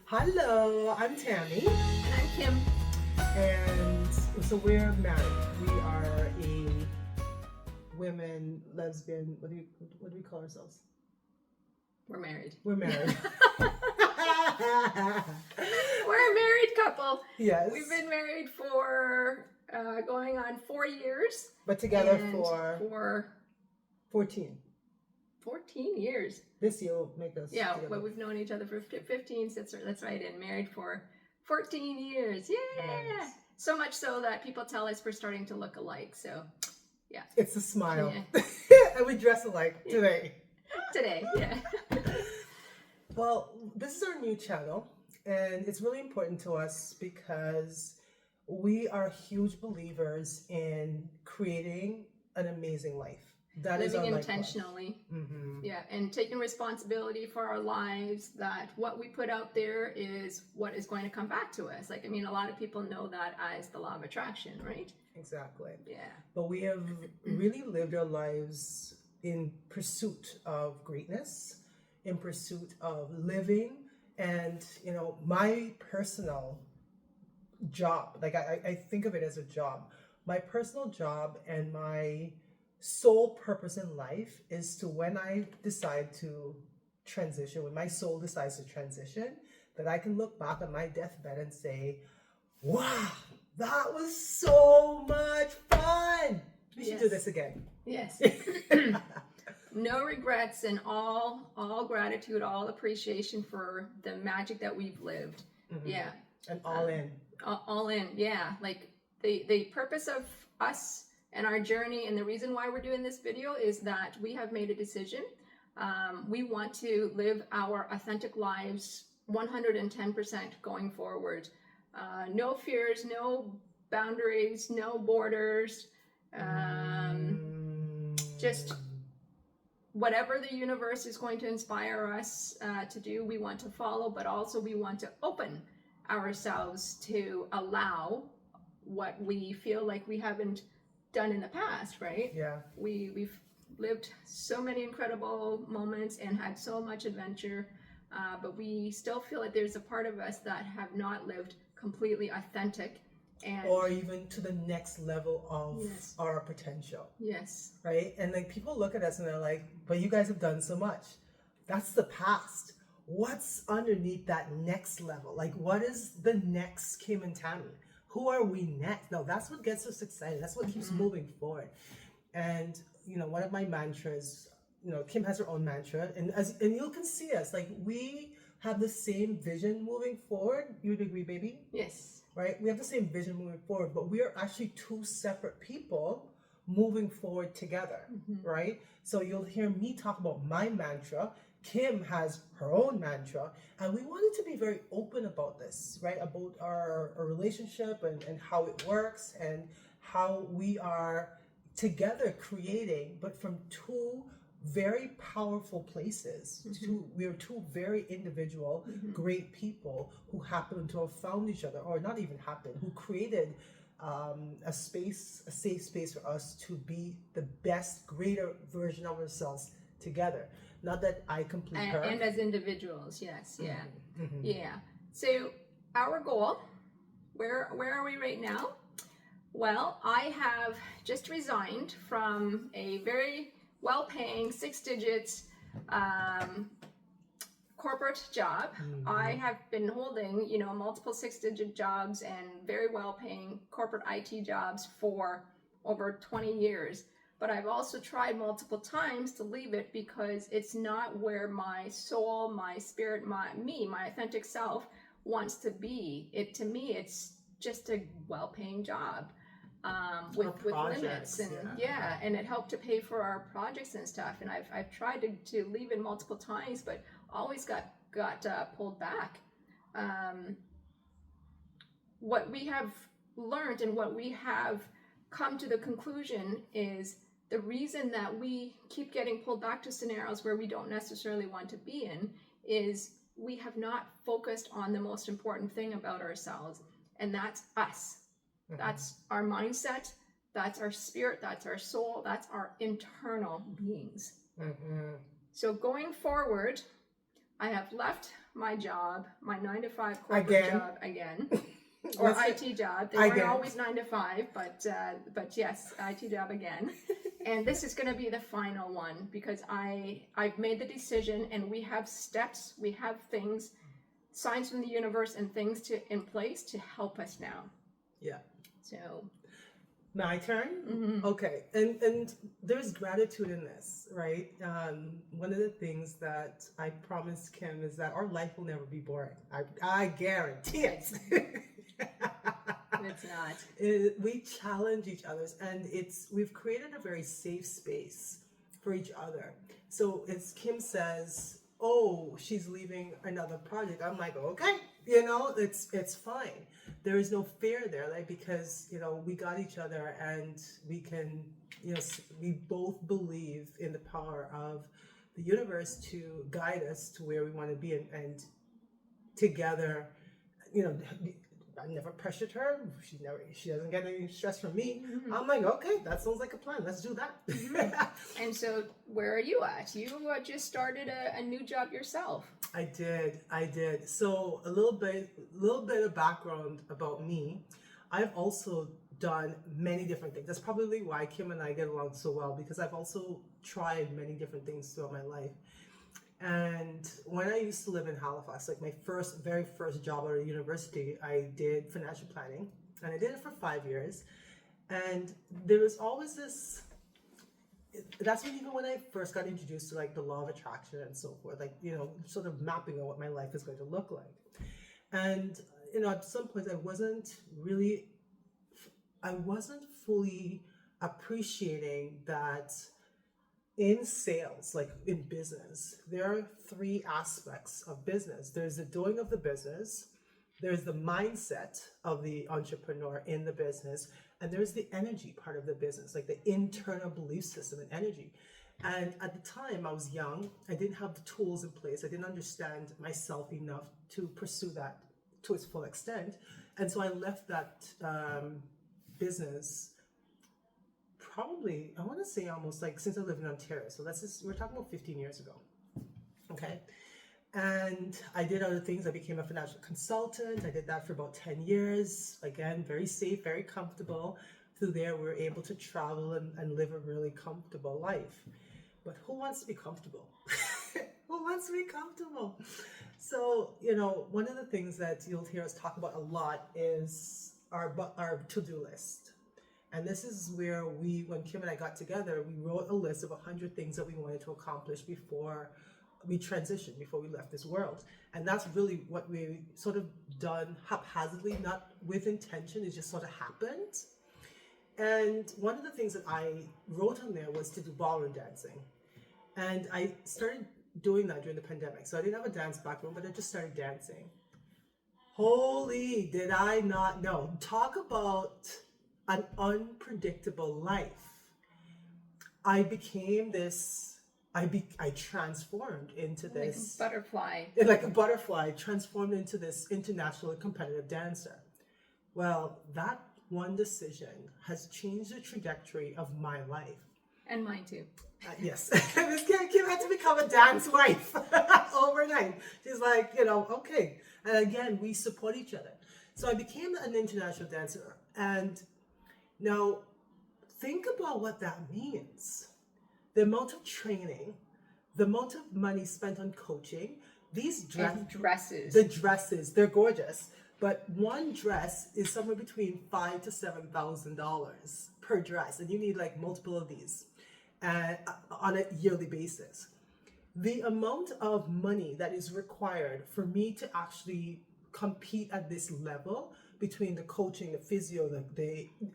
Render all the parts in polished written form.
Hello, I'm Tammy, And I'm Kim. and so we're married. We are a women, lesbian. What do we call ourselves? We're married. We're married. We're a married couple. Yes, We've been married for going on 4 years. but together and for 14. 14 years. This year will make us. Yeah, together. but we've known each other for 15. That's right. And married for 14 years. Yeah. Nice. So much so that people tell us we're starting to look alike. So, yeah. It's a smile, Yeah. and we dress alike today. Today, yeah. Well, this is our new channel, and it's really important to us because we are huge believers in creating an amazing life. That is Living our intentionally. Mm-hmm. Yeah, and taking responsibility for our lives, that what we put out there is what is going to come back to us. Like, I mean, a lot of people know that as the law of attraction, right? Exactly. Yeah. But we have really lived our lives in pursuit of greatness, in pursuit of living, and my personal job, like I think of it as a job. My personal job and my sole purpose in life is to, when I decide to transition, when my soul decides to transition, that I can look back on my deathbed and say, wow, that was so much fun. We should do Yes. this again. Yes. No regrets, and all gratitude, all appreciation for the magic that we've lived. Mhm. Yeah. And all in. All in. Yeah. Like the purpose of us and our journey, and the reason why we're doing this video, is that we have made a decision. We want to live our authentic lives 110% going forward. No fears, no boundaries, no borders. Just whatever the universe is going to inspire us to do, we want to follow, but also we want to open ourselves to allow what we feel like we haven't done in the past, right? Yeah. We've lived so many incredible moments and had so much adventure, but we still feel like there's a part of us that have not lived completely authentic, and Or even to the next level of Yes. our potential. yes, Right? And like people look at us and they're like, but you guys have done so much. That's the past. What's underneath that next level? Like, what is the next Kim and Tammy? Who are we next? No, that's what gets us excited. That's what keeps moving forward. And one of my mantras, Kim has her own mantra, and you can see us, like, we have the same vision moving forward. You would agree, baby? yes, Right? We have the same vision moving forward, but we are actually two separate people moving forward together, right? So you'll hear me talk about my mantra. Kim has her own mantra, and we wanted to be very open about this, right? About our relationship and how it works, and how we are together creating, but from two very powerful places. We are two very individual, great people who happen to have found each other, or not even happen, who created a safe space for us to be the best, greater version of ourselves together. Not that I complete her. and as individuals, yes, yeah, yeah. So our goal, where are we right now? Well, I have just resigned from a very well-paying 6-digit corporate job. I have been holding, multiple 6-digit jobs and very well-paying corporate IT jobs for over 20 years. But I've also tried multiple times to leave it because it's not where my soul, my spirit, my authentic self wants to be. To me, it's just a well-paying job. With limits, and and it helped to pay for our projects and stuff. And I've tried to leave it multiple times, but always got pulled back. What we have learned and what we have come to the conclusion is the reason that we keep getting pulled back to scenarios where we don't necessarily want to be in is we have not focused on the most important thing about ourselves, and that's us. That's our mindset, that's our spirit, that's our soul, that's our internal beings. So going forward, I have left my job, my 9 to 5 corporate Again? job again, or Let's IT job. They weren't Again. always 9 to 5, but yes, IT job again. And this is going to be the final one because I've made the decision, and we have steps, we have things, signs from the universe, and things in place to help us now. Yeah. So. My turn? Mm-hmm. Okay. And there's gratitude in this, right? One of the things that I promised Kim is that our life will never be boring. I guarantee it. It's not. We challenge each other's, and we've created a very safe space for each other. So as Kim says, oh, she's leaving another project, I'm like, okay, it's fine. There is no fear there, like, because we got each other, and we can, we both believe in the power of the universe to guide us to where we want to be, and together, I never pressured her. She doesn't get any stress from me. Mm-hmm. I'm like, okay, that sounds like a plan. Let's do that. Mm-hmm. And so, where are you at? You just started a new job yourself. I did. So a little bit of background about me. I've also done many different things. That's probably why Kim and I get along so well, because I've also tried many different things throughout my life. And when I used to live in Halifax, like my very first job out of university, I did financial planning, and I did it for 5 years. And there was always this, that's even when I first got introduced to like the law of attraction and so forth, like, sort of mapping on what my life is going to look like. And, at some point I wasn't fully appreciating that in sales, like in business, there are 3 aspects of business. There's the doing of the business, there's the mindset of the entrepreneur in the business, and there's the energy part of the business, like the internal belief system and energy. And at the time, I was young, I didn't have the tools in place, I didn't understand myself enough to pursue that to its full extent. And so I left that business probably, I want to say almost like since I live in Ontario. So we're talking about 15 years ago. Okay. And I did other things. I became a financial consultant. I did that for about 10 years. Again, very safe, very comfortable. Through there, we were able to travel and live a really comfortable life. But who wants to be comfortable? Who wants to be comfortable? So, one of the things that you'll hear us talk about a lot is our to-do list. And this is where when Kim and I got together, we wrote a list of 100 things that we wanted to accomplish before we transitioned, before we left this world. And that's really what we sort of done haphazardly, not with intention. It just sort of happened. And one of the things that I wrote on there was to do ballroom dancing. And I started doing that during the pandemic. So I didn't have a dance background, but I just started dancing. Holy, did I not know. Talk about an unpredictable life. I became this, I transformed into this. Like a butterfly. Like a butterfly, transformed into this international competitive dancer. Well, that one decision has changed the trajectory of my life. And mine too. Yes. Miss Kim had to become a dance wife overnight. She's like, okay. And again, we support each other. So I became an international dancer. And now, think about what that means. The amount of training, the amount of money spent on coaching, these dresses. The dresses, they're gorgeous. But one dress is somewhere between $5,000 to $7,000 per dress. And you need like multiple of these on a yearly basis. The amount of money that is required for me to actually compete at this level, between the coaching, the physio,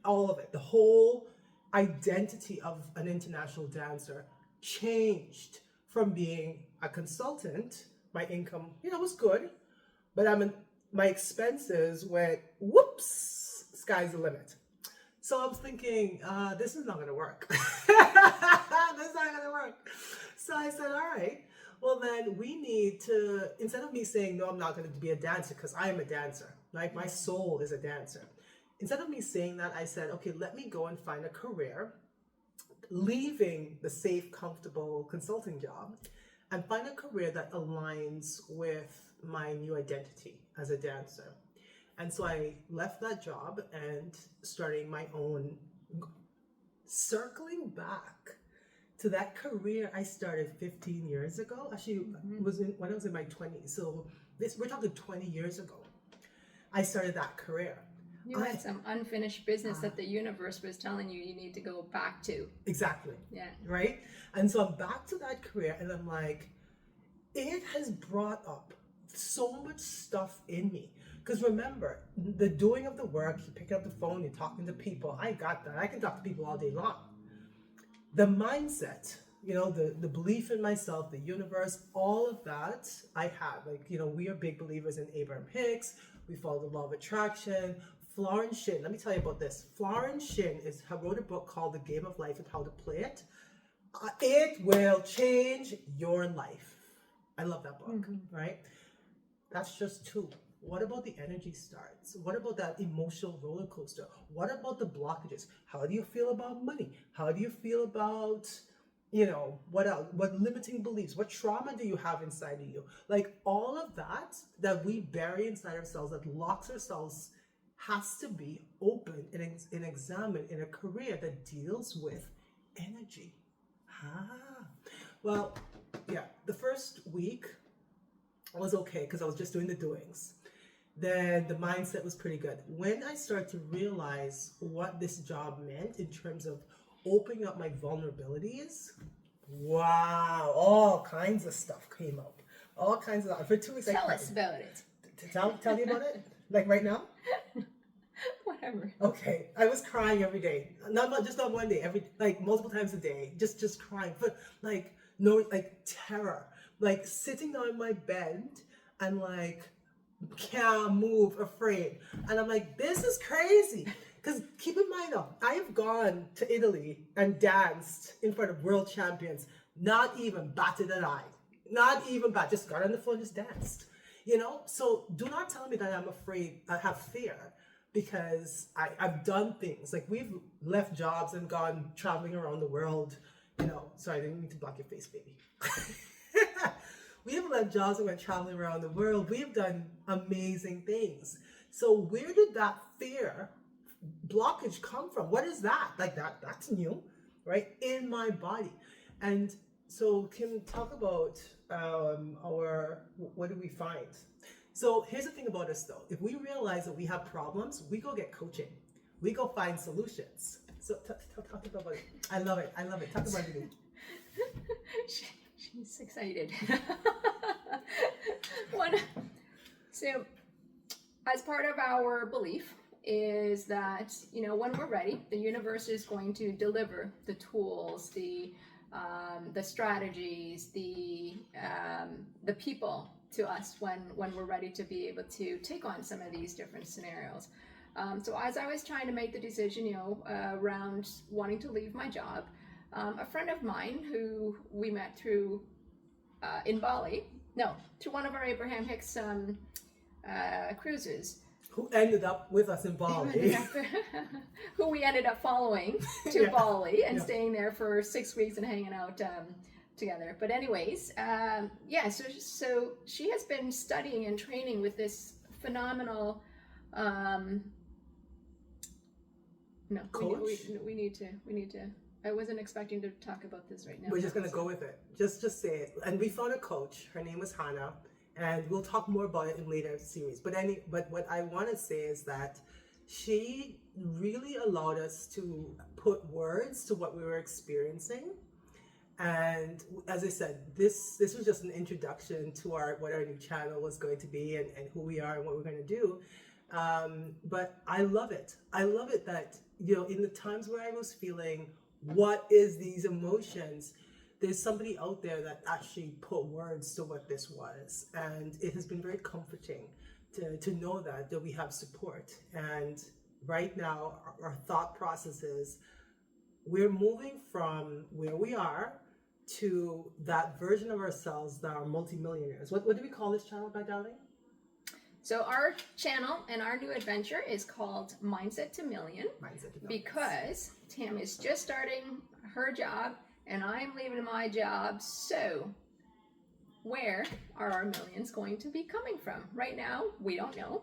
all of it, the whole identity of an international dancer changed from being a consultant. My income, was good, but my expenses went, whoops, sky's the limit. So I was thinking, this is not going to work. This is not going to work. So I said, all right, well then we need to, instead of me saying, no, I'm not going to be a dancer because I am a dancer, like my soul is a dancer. Instead of me saying that, I said, okay, let me go and find a career, leaving the safe, comfortable consulting job, and find a career that aligns with my new identity as a dancer. And so I left that job and starting my own, circling back to that career I started 15 years ago. Actually, it was when I was in my 20s. So we're talking 20 years ago. I started that career. You had some unfinished business that the universe was telling you need to go back to. Exactly. Yeah. Right? And so I'm back to that career and I'm like, it has brought up so much stuff in me. Because remember, the doing of the work, you pick up the phone, you're talking to people. I got that. I can talk to people all day long. The mindset, the belief in myself, the universe, all of that I have. Like, we are big believers in Abraham Hicks. We follow the law of attraction. Florence Shinn, let me tell you about this. Florence Shinn wrote a book called The Game of Life and How to Play It. It will change your life. I love that book, right? That's just two. What about the energy starts? What about that emotional roller coaster? What about the blockages? How do you feel about money? How do you feel about, what else? What limiting beliefs? What trauma do you have inside of you? Like all of that we bury inside ourselves, that locks ourselves, has to be open and examined in a career that deals with energy. Well, yeah, the first week was okay because I was just doing the doings. Then the mindset was pretty good. When I started to realize what this job meant in terms of opening up my vulnerabilities, wow, all kinds of stuff came up. All kinds of, for 2 weeks. Tell us about it. Tell you about it? Like right now? Whatever. Okay, I was crying every day. Not one day, multiple times a day. Just crying. But terror. Like sitting on my bed and can't move, afraid. And I'm like, this is crazy. Because keep in mind though, I have gone to Italy and danced in front of world champions, not even batted an eye. Not even bat, just got on the floor and just danced. So do not tell me that I'm afraid, I have fear, because I've done things. Like we've left jobs and gone traveling around the world. Sorry, I didn't mean to block your face, baby. We have left jobs and went traveling around the world. We have done amazing things. So where did that fear blockage come from? What is that? That's new, right? In my body. And so Kim, talk about what do we find? So here's the thing about us though. If we realize that we have problems, we go get coaching. We go find solutions. So talk about it. I love it. Talk about it. She's excited. So, as part of our belief is that, when we're ready, the universe is going to deliver the tools, the strategies, the people to us when we're ready to be able to take on some of these different scenarios. So as I was trying to make the decision, around wanting to leave my job, a friend of mine who we met through through one of our Abraham Hicks cruises. Who ended up with us in Bali. Who we ended up following to Bali and staying there for 6 weeks and hanging out together. But anyways, so she has been studying and training with this phenomenal coach? We need to. I wasn't expecting to talk about this right now. We're just gonna go with it. Just say it. And we found a coach. Her name was Hannah, and we'll talk more about it in later series. But what I want to say is that she really allowed us to put words to what we were experiencing. And as I said, this was just an introduction to what our new channel was going to be and who we are and what we're going to do. But I love it. I love it that, in the times where I was feeling, what is these emotions? There's somebody out there that actually put words to what this was. And it has been very comforting to know that we have support. And right now, our thought process is we're moving from where we are to that version of ourselves that are multimillionaires. What do we call this channel, my darling? So our channel and our new adventure is called Mindset to Million. Because Tam is just starting her job and I'm leaving my job. So where are our millions going to be coming from? Right now, we don't know.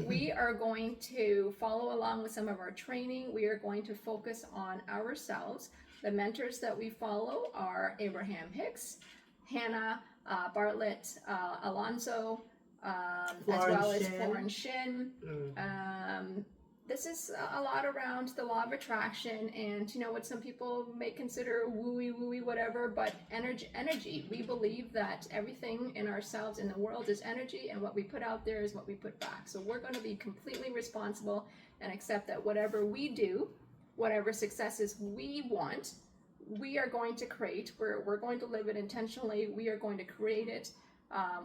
We are going to follow along with some of our training. We are going to focus on ourselves. The mentors that we follow are Abraham Hicks, Hannah Bartlett, Alonso, as well as Florence Shin. This is a lot around the law of attraction and, you know, what some people may consider wooey whatever, but energy. We believe that everything in ourselves, in the world, is energy, and what we put out there is what we put back. So we're going to be completely responsible and accept that whatever we do, whatever successes we want, we are going to create. We're going to live it intentionally. We are going to create it.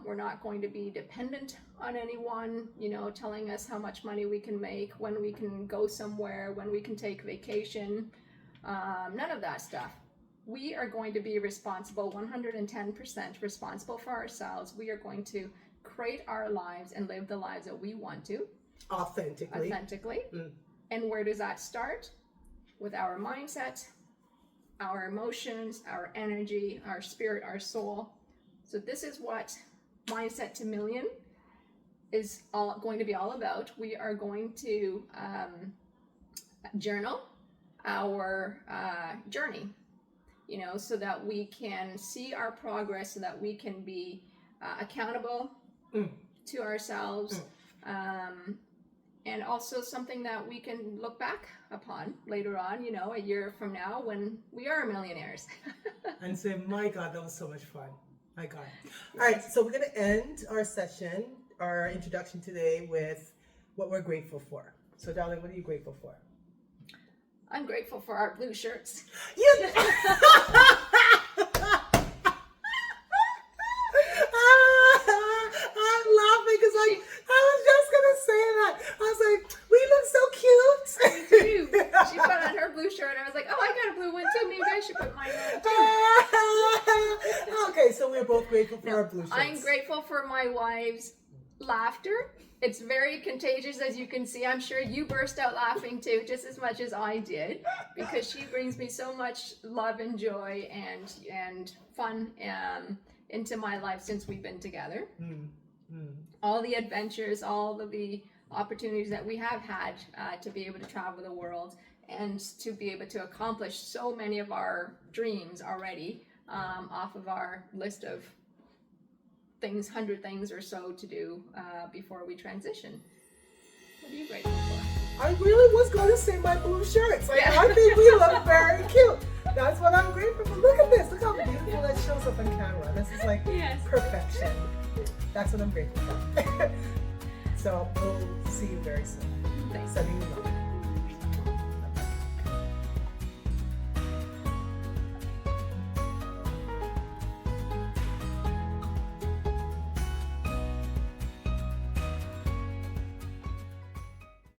We're not going to be dependent on anyone, you know, telling us how much money we can make, when we can go somewhere, when we can take vacation, none of that stuff. We are going to be responsible, 110% responsible for ourselves. We are going to create our lives and live the lives that we want to. Authentically. And where does that start? With our mindset, our emotions, our energy, our spirit, our soul. So this is what Mindset to Million is going to be all about. We are going to journal our journey, you know, so that we can see our progress, so that we can be accountable to ourselves, and also something that we can look back upon later on, you know, a year from now when we are millionaires. And say, my God, that was so much fun. My God. All right, so we're going to end our session, our introduction today, with what we're grateful for. So, darling, what are you grateful for? I'm grateful for our blue shirts. Yeah. I'm laughing because I was just going to say that. I was like, we look so cute. Too. She put on her blue shirt and I was like, oh, I got a blue one too. Maybe I should put mine on too. Okay, so we're both grateful for our blue shirts. I'm grateful for my wife's laughter. It's very contagious, as you can see. I'm sure you burst out laughing too, just as much as I did, because she brings me so much love and joy and fun into my life since we've been together. All the adventures, all of the opportunities that we have had to be able to travel the world and to be able to accomplish so many of our dreams already off of our list of things, 100 things or so to do before we transition. What are you grateful for? I really was going to say my blue shirts. Like, I think we look very cute. That's what I'm grateful for. Look at this. Look how beautiful that shows up on camera. This is like perfection. That's what I'm grateful for. So we'll see you very soon. Thanks. Sending you love.